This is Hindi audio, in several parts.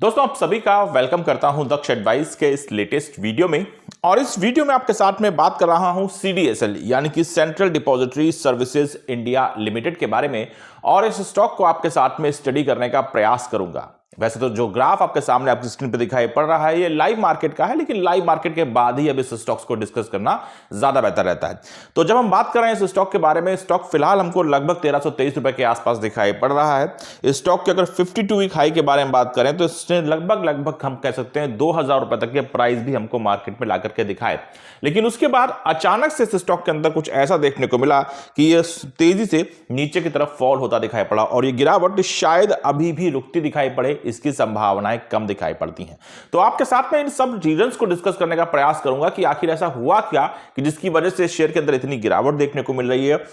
दोस्तों आप सभी का वेलकम करता हूं दक्ष एडवाइस के इस लेटेस्ट वीडियो में। और इस वीडियो में आपके साथ में बात कर रहा हूं CDSL यानी कि central depository services India limited के बारे में, और इस स्टॉक को आपके साथ में स्टडी करने का प्रयास करूंगा। वैसे तो जो ग्राफ आपके सामने आपकी स्क्रीन पर दिखाई पड़ रहा है ये लाइव मार्केट का है, लेकिन लाइव मार्केट के बाद ही अब इस स्टॉक्स को डिस्कस करना ज्यादा बेहतर रहता है। तो जब हम बात कर रहे हैं इस स्टॉक के बारे में, स्टॉक फिलहाल हमको लगभग 1323 रुपए के आसपास दिखाई पड़ रहा है। इस स्टॉक के अगर 52 वीक हाई के बारे में बात करें तो इसने लगभग हम कह सकते हैं 2000 रुपए तक के प्राइस भी हमको मार्केट में ला करके दिखाए। लेकिन उसके बाद अचानक से इस स्टॉक के अंदर कुछ ऐसा देखने को मिला कि यह तेजी से नीचे की तरफ फॉल होता दिखाई पड़ा, और ये गिरावट शायद अभी भी रुकती दिखाई पड़े, इसकी संभावनाएं कम दिखाई पड़ती हैं। तो आपके साथ में इन सब रीजंस को डिस्कस करने का प्रयास करूंगा कि आखिर ऐसा हुआ क्या कि जिसकी वजह से शेयर के अंदर इतनी गिरावट देखने को मिल रही है।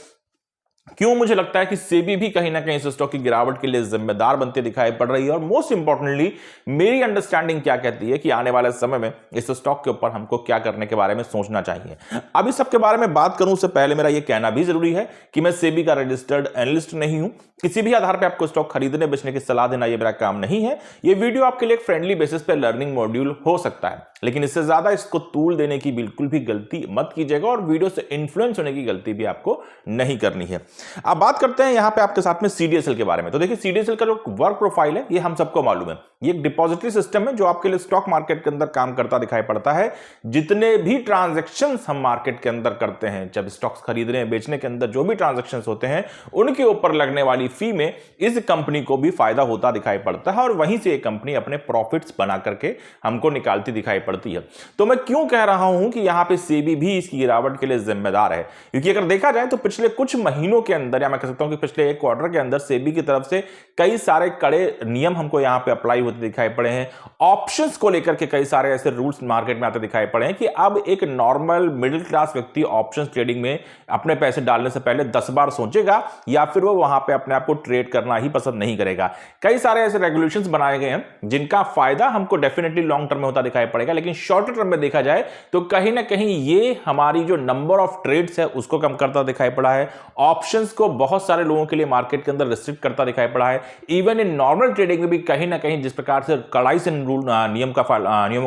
क्यों मुझे लगता है कि सेबी भी कहीं ना कहीं इस स्टॉक की गिरावट के लिए जिम्मेदार बनते दिखाई पड़ रही है, और मोस्ट इंपॉर्टेंटली मेरी अंडरस्टैंडिंग क्या कहती है कि आने वाले समय में इस स्टॉक के ऊपर हमको क्या करने के बारे में सोचना चाहिए। अब इस सब के बारे में बात करूं उससे पहले मेरा यह कहना भी जरूरी है कि मैं सेबी का रजिस्टर्ड एनालिस्ट नहीं हूं। किसी भी आधार पर आपको स्टॉक खरीदने बेचने की सलाह देना यह मेरा काम नहीं है। यह वीडियो आपके लिए एक फ्रेंडली बेसिस पर लर्निंग मॉड्यूल हो सकता है, लेकिन इससे ज्यादा इसको तूल देने की बिल्कुल भी गलती मत कीजिएगा, और वीडियो से इन्फ्लुएंस होने की गलती भी आपको नहीं करनी है। अब बात करते हैं यहां पे आपके साथ में CDSL के बारे में। तो देखिए CDSL का जो वर्क प्रोफाइल है ये हम सबको मालूम है। ये एक डिपॉजिटरी सिस्टम है जो आपके लिए स्टॉक मार्केट के अंदर काम करता दिखाई पड़ता है। जितने भी ट्रांजैक्शंस हम मार्केट के अंदर करते हैं, जब स्टॉक्स खरीदने बेचने के अंदर जो भी ट्रांजैक्शंस होते हैं, उनके ऊपर लगने वाली फी में इस कंपनी को भी फायदा होता दिखाई पड़ता है, और वहीं से ये कंपनी अपने प्रॉफिट्स बना करके हमको निकालती दिखाई पड़ती है। तो मैं क्यों कह रहा हूं कि यहां पे सेबी भी इसकी गिरावट के लिए जिम्मेदार है, क्योंकि अगर देखा जाए तो पिछले कुछ महीनों के अंदर, या मैं कह सकता हूं कि पिछले एक क्वार्टर के अंदर सेबी की तरफ से कई सारे कड़े नियम हमको यहां पे अप्लाई होते दिखाई पड़े हैं। ऑप्शंस को लेकर के कई सारे ऐसे रूल्स मार्केट में आते दिखाई पड़े हैं कि अब एक नॉर्मल मिडिल क्लास व्यक्ति ऑप्शंस ट्रेडिंग में अपने पैसे डालने से पहले 10 बार सोचेगा, या फिर वो वहां पे अपने आप को ट्रेड करना ही पसंद नहीं करेगा। कई सारे ऐसे रेगुलेशंस बनाए गए हैं जिनका फायदा हमको डेफिनेटली लॉन्ग टर्म में होता दिखाई पड़ेगा, लेकिन शॉर्ट टर्म में देखा जाए तो कहीं ना कहीं ये हमारी जो नंबर ऑफ ट्रेड्स है उसको कम करता दिखाई पड़ा है। ऑप्शंस को बहुत सारे लोगों के लिए मार्केट के अंदर रिस्ट्रिक्ट करता दिखाई पड़ा है। इवन इन नॉर्मल ट्रेडिंग में भी कहीं ना कहीं जिस प्रकार से कड़ाई से नियमों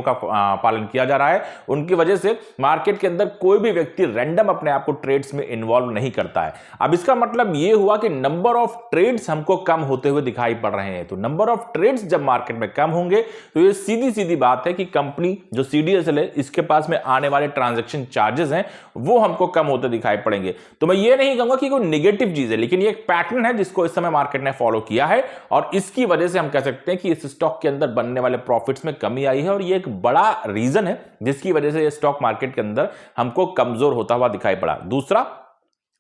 का पालन किया जा रहा है, उनकी वजह से मार्केट के अंदर कोई भी व्यक्ति रैंडम अपने आप को ट्रेड्स में इन्वॉल्व नहीं करता है। अब इसका मतलब यह हुआ कि नंबर ऑफ ट्रेड्स हमको कम होते हुए दिखाई पड़ रहे हैं। तो नंबर ऑफ ट्रेड्स जब मार्केट में कम होंगे तो यह सीधी सीधी बात है कि कंपनी जो CDSL है इसके पास में आने वाले ट्रांजैक्शन चार्जेस हैं वो हमको कम होते दिखाई पड़ेंगे। तो मैं ये नहीं कहूंगा कि कोई नेगेटिव चीज है, लेकिन ये एक पैटर्न है जिसको इस समय मार्केट ने फॉलो किया है, और इसकी वजह से हम कह सकते हैं कि इस स्टॉक के अंदर बनने वाले प्रॉफिट्स में कमी आई है, और ये एक बड़ा रीजन है जिसकी वजह से ये स्टॉक मार्केट के अंदर हमको कमजोर होता हुआ दिखाई पड़ा। दूसरा,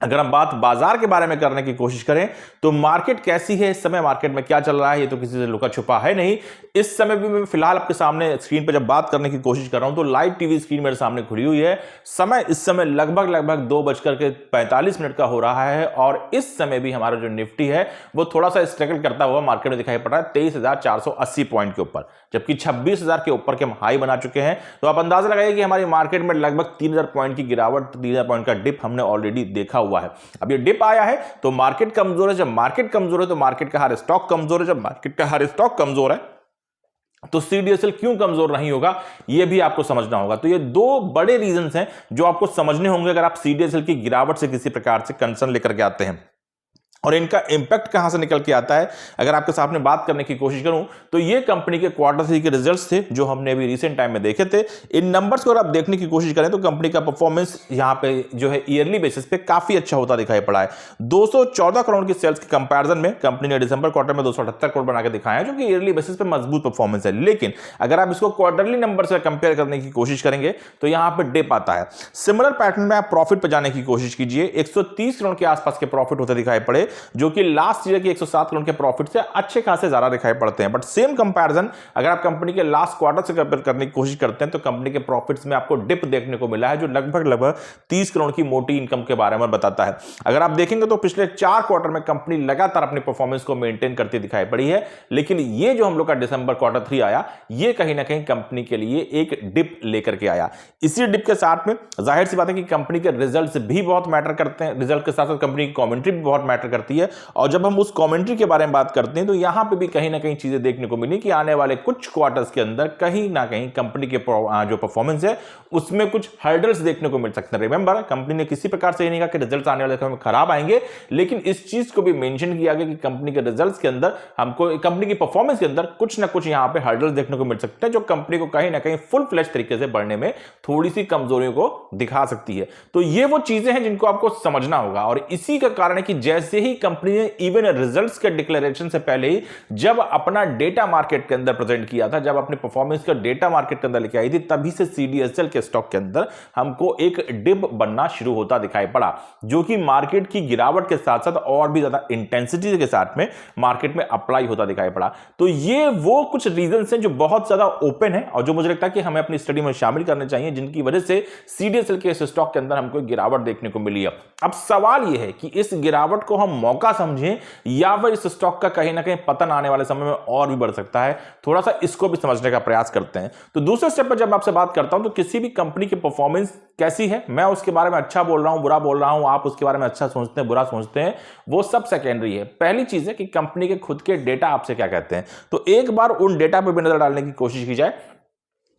अगर हम बात बाजार के बारे में करने की कोशिश करें तो मार्केट कैसी है इस समय, मार्केट में क्या चल रहा है, ये तो किसी से लुका छुपा है नहीं। इस समय भी मैं फिलहाल आपके सामने स्क्रीन पर जब बात करने की कोशिश कर रहा हूं तो लाइव टीवी स्क्रीन मेरे सामने खुली हुई है। समय इस समय लगभग 2:45 का हो रहा है, और इस समय भी हमारा जो निफ्टी है वो थोड़ा सा स्ट्रगल करता हुआ मार्केट में दिखाई पड़ रहा है 23,480 पॉइंट के ऊपर, जबकि 26,000 के ऊपर के हाई बना चुके हैं। तो आप अंदाजा लगाइए कि हमारी मार्केट में लगभग 3,000 पॉइंट की गिरावट, 3,000 पॉइंट का डिप हमने ऑलरेडी देखा हुआ है। अब ये डिप आया है तो मार्केट कमजोर है। जब मार्केट कमजोर है तो मार्केट का हर स्टॉक कमजोर है। जब मार्केट का हर स्टॉक कमजोर है तो CDSL क्यों कमजोर नहीं होगा, यह भी आपको समझना होगा। तो ये दो बड़े रीजंस हैं जो आपको समझने होंगे अगर आप CDSL की गिरावट से किसी प्रकार से कंसर्न लेकर के आते हैं। और इनका इंपैक्ट कहां से निकल के आता है, अगर आपके सामने बात करने की कोशिश करूं तो ये कंपनी के Q3 के रिजल्ट्स थे जो हमने अभी रिसेंट टाइम में देखे थे। इन नंबर्स को अगर आप देखने की कोशिश करें तो कंपनी का परफॉर्मेंस यहां पे जो है ईयरली बेसिस पे काफी अच्छा होता दिखाई पड़ा है। 214 करोड़ की सेल्स के कंपैरिजन में कंपनी ने दिसंबर क्वार्टर में 278 करोड़ बना के दिखाया है, जो कि ईयरली बेसिस पे मजबूत परफॉर्मेंस है। लेकिन अगर आप इसको क्वार्टरली नंबर से कंपेयर करने की कोशिश करेंगे तो यहां पर डिप आता है। सिमिलर पैटर्न में आप प्रॉफिट पर जाने की कोशिश कीजिए, 130 करोड़ के आसपास के प्रॉफिट होते दिखाई पड़े, जो कि लास्ट ईयर की 107 करोड़ के प्रॉफिट से अच्छे खासे ज्यादा दिखाई पड़ते हैं। बट सेम कंपैरिजन अगर आप कंपनी के लास्ट क्वार्टर से कंपेयर करने की कोशिश करते हैं तो कंपनी के प्रॉफिट्स में आपको डिप देखने को मिला है, जो लगभग 30 करोड़ की मोटी इनकम के बारे में बताता है। अगर आप देखेंगे तो पिछले 4 क्वार्टर में कंपनी लगातार अपनी परफॉर्मेंस को मेंटेन करती दिखाई पड़ी है, लेकिन ये जो हम लोग का दिसंबर Q3 आया, ये कहीं ना कहीं कंपनी के लिए एक डिप लेकर के आया। इसी डिप के साथ में जाहिर सी बात है कि कंपनी के रिजल्ट्स भी बहुत मैटर करते हैं, रिजल्ट के साथ साथ कंपनी की कमेंट्री भी बहुत मैटर करती करती है। और जब हम उस कमेंट्री के बारे में बात करते हैं तो यहां पे भी कहीं ना कहीं चीजें देखने को मिली कि आने वाले कुछ क्वार्टर्स के अंदर कहीं ना कहीं कंपनी के जो परफॉर्मेंस है उसमें कुछ हर्डल्स देखने को मिल सकते हैं। रिमेंबर, कंपनी ने किसी प्रकार से नहीं कहा कि रिजल्ट्स आने वाले समय में खराब आएंगे, लेकिन इस चीज को भी मेंशन किया गया कि कंपनी के रिजल्ट्स के अंदर हमको, कंपनी की परफॉर्मेंस के अंदर कुछ ना कुछ यहां पे हर्डल्स देखने को मिल सकते हैं जो कंपनी को कहीं ना कहीं फुल फ्लैश तरीके से बढ़ने में थोड़ी सी कमजोरियों को दिखा सकती है। तो ये वो चीजें हैं जिनको आपको समझना होगा। और इसी का कारण है कि जैसे ही कंपनी ने इवन रिजल्ट्स के डिक्लेरेशन से पहले ही जब अपना डेटा मार्केट के अंदर प्रेजेंट किया था, जब अपने परफॉर्मेंस का डेटा मार्केट के अंदर लेके आई थी, तभी से सीडीएसएल के स्टॉक के अंदर हमको एक डिप बनना शुरू होता दिखाई पड़ा, जो कि मार्केट की गिरावट के साथ साथ और भी ज्यादा इंटेंसिटी के साथ में मार्केट में अप्लाई होता दिखाई पड़ा। तो ये वो कुछ रीजंस हैं जो बहुत ज्यादा ओपन है और जो मुझे लगता है कि हमें अपनी स्टडी में शामिल करने चाहिए, जिनकी वजह से सीडीएसएल के स्टॉक के अंदर हमको गिरावट देखने को मिली है। अब सवाल यह है कि इस गिरावट को हम मौका समझें या फिर इस स्टॉक का कहीं ना कहीं पतन आने वाले समय में और भी बढ़ सकता है। थोड़ा सा इसको भी समझने का प्रयास करते हैं। तो दूसरे स्टेप पर जब आपसे बात करता हूं तो किसी भी कंपनी की परफॉर्मेंस कैसी है, मैं उसके बारे में अच्छा बोल रहा हूं, बुरा बोल रहा हूं, आप उसके बारे में अच्छा सोचते हैं, बुरा सोचते हैं, वो सब सेकेंडरी है। पहली चीज है कि कंपनी के खुद के डेटा आपसे क्या कहते हैं। तो एक बार उन डेटा पर भी नजर डालने की कोशिश की जाए।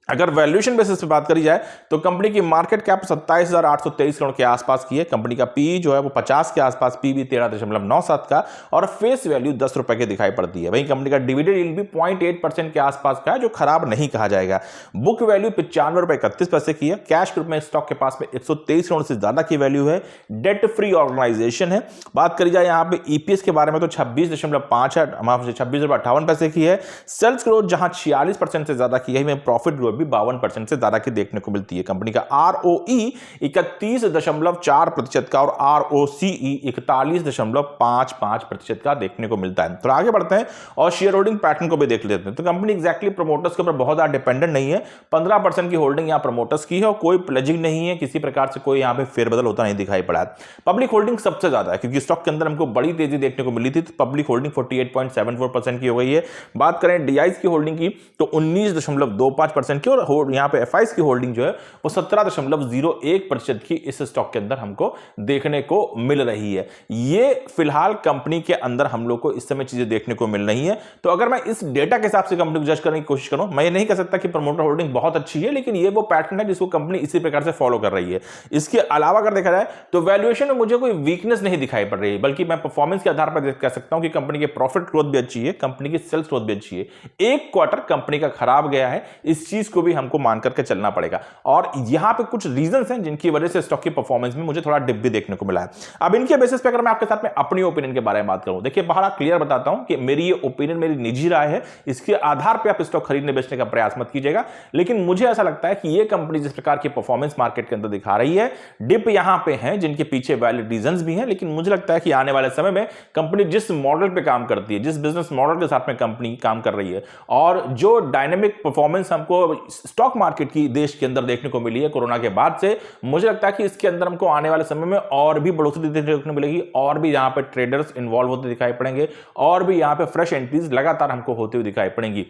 अगर वैल्यूएशन बेसिस पे बात करी जाए तो कंपनी की मार्केट कैप 27,823 करोड़ के आसपास की है। कंपनी का पी जो है वो 50 के आसपास, पी भी 13.97 का, और फेस वैल्यू 10 रुपए की दिखाई पड़ती है। वहीं कंपनी का डिविडेंड यील्ड भी 0.8% के आसपास का है, जो खराब नहीं कहा जाएगा। बुक वैल्यू 95 रुपए 31 पैसे की है। कैश के रूप में स्टॉक के पास में 123 करोड़ से ज्यादा की वैल्यू है। डेट फ्री ऑर्गेनाइजेशन है। बात करी जाए यहाँ पे ईपीएस के बारे में तो 26.58 पैसे की है। सेल्स ग्रोथ जहां 46% से ज्यादा की है, प्रॉफिट ग्रोथ भी 52% से ज्यादा की देखने को मिलती है। कंपनी का आरओई 31.4% का और आरओसीई 41.55% का देखने को मिलता है। तो आगे बढ़ते हैं और शेयर होल्डिंग पैटर्न को भी देख लेते हैं। तो कंपनी एग्जैक्टली प्रमोटर्स के ऊपर बहुत ज्यादा डिपेंडेंट नहीं है। 15% की होल्डिंग यहां प्रमोटर्स की है और कोई प्लेजिंग नहीं है, किसी प्रकार से कोई यहां पे फेरबदल होता नहीं दिखाई पड़ा है। पब्लिक होल्डिंग सबसे ज्यादा है क्योंकि स्टॉक के अंदर हमको बड़ी तेजी देखने को मिली थी। तो पब्लिक होल्डिंग 48.74% की हो गई है। बात करें डीआईज की होल्डिंग की तो 19.25% की, और यहां पे एफआईज की होल्डिंग जो है वो 17.01% की इस स्टॉक के अंदर हमको देखने को मिल रही है। ये फिलहाल कंपनी के अंदर हम लोग को इस समय चीजें देखने को मिल रही है। तो अगर मैं इस डेटा के हिसाब से कंपनी को जज करने की कोशिश करूं, मैं ये नहीं कह सकता कि प्रमोटर होल्डिंग बहुत अच्छी है, लेकिन ये वो पैटर्न है जिसको कंपनी इसी प्रकार से फॉलो कर रही है। इसके अलावा अगर देखा जाए तो वैल्यूएशन में मुझे कोई वीकनेस नहीं दिखाई पड़ रही है, बल्कि मैं परफॉर्मेंस के आधार पर कह सकता हूं कि कंपनी की प्रॉफिट ग्रोथ भी अच्छी है, कंपनी की सेल्स ग्रोथ भी अच्छी है। एक क्वार्टर कंपनी का खराब गया है, इस चीज को भी हमको मान करके चलना पड़ेगा। और यहां पे कुछ रीजंस हैं जिनकी वजह से स्टॉक की परफॉर्मेंस में मुझे थोड़ा डिप भी देखने को मिला है। अब इनके बेसिस पे अगर मैं आपके साथ में अपनी ओपिनियन के बारे में बात करूं, देखिए बड़ा क्लियर बताता हूं कि मेरी ये ओपिनियन मेरी निजी राय है, इसके आधार पे आप स्टॉक खरीदने बेचने का प्रयास मत कीजिएगा। लेकिन मुझे ऐसा लगता है कि ये कंपनी जिस प्रकार की परफॉर्मेंस मार्केट के अंदर दिखा रही है, डिप यहां पे है जिनके पीछे वैलिड रीजंस भी हैं, लेकिन मुझे लगता है कि आने वाले समय में कंपनी जिस मॉडल पे काम करती है, जिस बिजनेस मॉडल के साथ में कंपनी काम कर रही है, और जो डायनेमिक परफॉर्मेंस हमको स्टॉक मार्केट की देश के अंदर देखने को मिली है कोरोना के बाद से, मुझे लगता है कि इसके अंदर हमको आने वाले समय में और भी बढ़ोतरी देखने को मिलेगी, और भी यहां पे ट्रेडर्स इन्वॉल्व होते दिखाई पड़ेंगे, और भी यहां पे फ्रेश एंट्रीज लगातार हमको होते हुए दिखाई पड़ेंगी।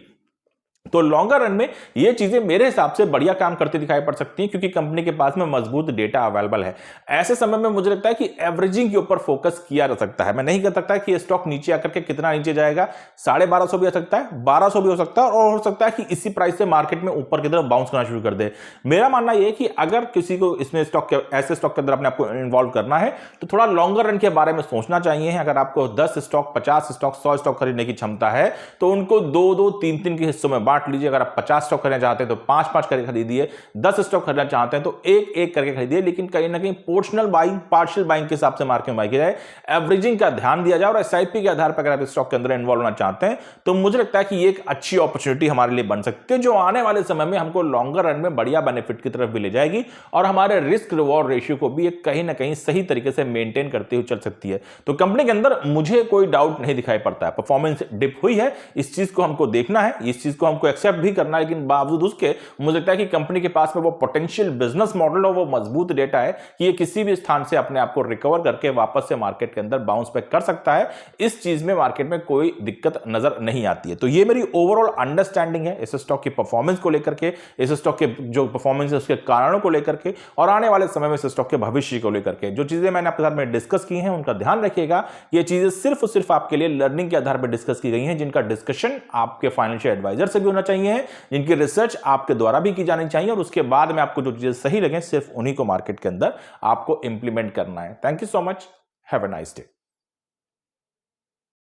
तो लॉन्गर रन में ये चीजें मेरे हिसाब से बढ़िया काम करती दिखाई पड़ सकती हैं, क्योंकि कंपनी के पास में मजबूत डेटा अवेलेबल है। ऐसे समय में मुझे लगता है कि एवरेजिंग के ऊपर फोकस किया जा सकता है। मैं नहीं कह सकता कि स्टॉक नीचे आकर के कितना नीचे जाएगा, 1250 भी आ सकता है, 1200 भी हो सकता है, और हो सकता है कि इसी प्राइस से मार्केट में ऊपर की तरफ बाउंस करना शुरू कर दे। मेरा मानना यह है कि अगर किसी को इसमें स्टॉक के ऐसे स्टॉक के अंदर अपने आपको इन्वॉल्व करना है तो थोड़ा लॉन्गर रन के बारे में सोचना चाहिए। अगर आपको 10 स्टॉक, 50 स्टॉक, 100 स्टॉक खरीदने की क्षमता है तो उनको 2-2, 3-3 के हिस्सों में बांट लीजिए। अगर आप 50 स्टॉक खरीदना चाहते हैं तो 5-5 करके खरीदिए, 10 स्टॉक खरीदना चाहते हैं तो 1-1 करके खरीदिए, लेकिन कहीं ना कहीं पोर्शनल बाइंग, पार्शियल बाइंग के हिसाब से मार्केट में बाई की जाए, एवरेजिंग का ध्यान दिया जाए, और एसआईपी के आधार पर अगर आप स्टॉक के अंदर इन्वॉल्व होना चाहते हैं तो मुझे लगता है कि ये एक अच्छी अपॉर्चुनिटी हमारे लिए बन सकती है, जो आने वाले समय में हमको लॉन्गर रन में बढ़िया बेनिफिट की तरफ भी ले जाएगी, और हमारे रिस्क रिवॉर्ड रेशियो को भी कहीं ना कहीं सही तरीके से मेंटेन करते हुए चल सकती है। तो कंपनी के अंदर मुझे कोई डाउट नहीं दिखाई पड़ता है, परफॉर्मेंस डिप हुई है, इस चीज को हमको देखना है, इस चीज को हम हमको एक्सेप्ट भी करना है, लेकिन बावजूद उसके मुझे लगता है कि कंपनी के पास में वो पोटेंशियल बिजनेस मॉडल और वो मजबूत डेटा है कि ये किसी भी स्थान से अपने आप को रिकवर करके वापस से मार्केट के अंदर बाउंस बैक कर सकता है। इस चीज में मार्केट में कोई दिक्कत नजर नहीं आती है। तो ये मेरी ओवरऑल अंडरस्टैंडिंग है इस स्टॉक की परफॉर्मेंस को लेकर के, इस स्टॉक के जो परफॉर्मेंस है उसके कारणों को लेकर के, और आने वाले समय में इस स्टॉक के भविष्य को लेकर के। जो चीजें मैंने आपके साथ में डिस्कस की हैं उनका ध्यान रखिएगा। ये चीजें सिर्फ और सिर्फ आपके लिए लर्निंग के आधार पर डिस्कस की गई हैं, जिनका डिस्कशन आपके फाइनेंशियल एडवाइजर से भी होना चाहिए, जिनकी रिसर्च आपके द्वारा भी की जानी चाहिए, और उसके बाद में आपको जो चीजें सही लगे सिर्फ उन्हीं को मार्केट के अंदर आपको इंप्लीमेंट करना है। Thank you so much, have a nice day.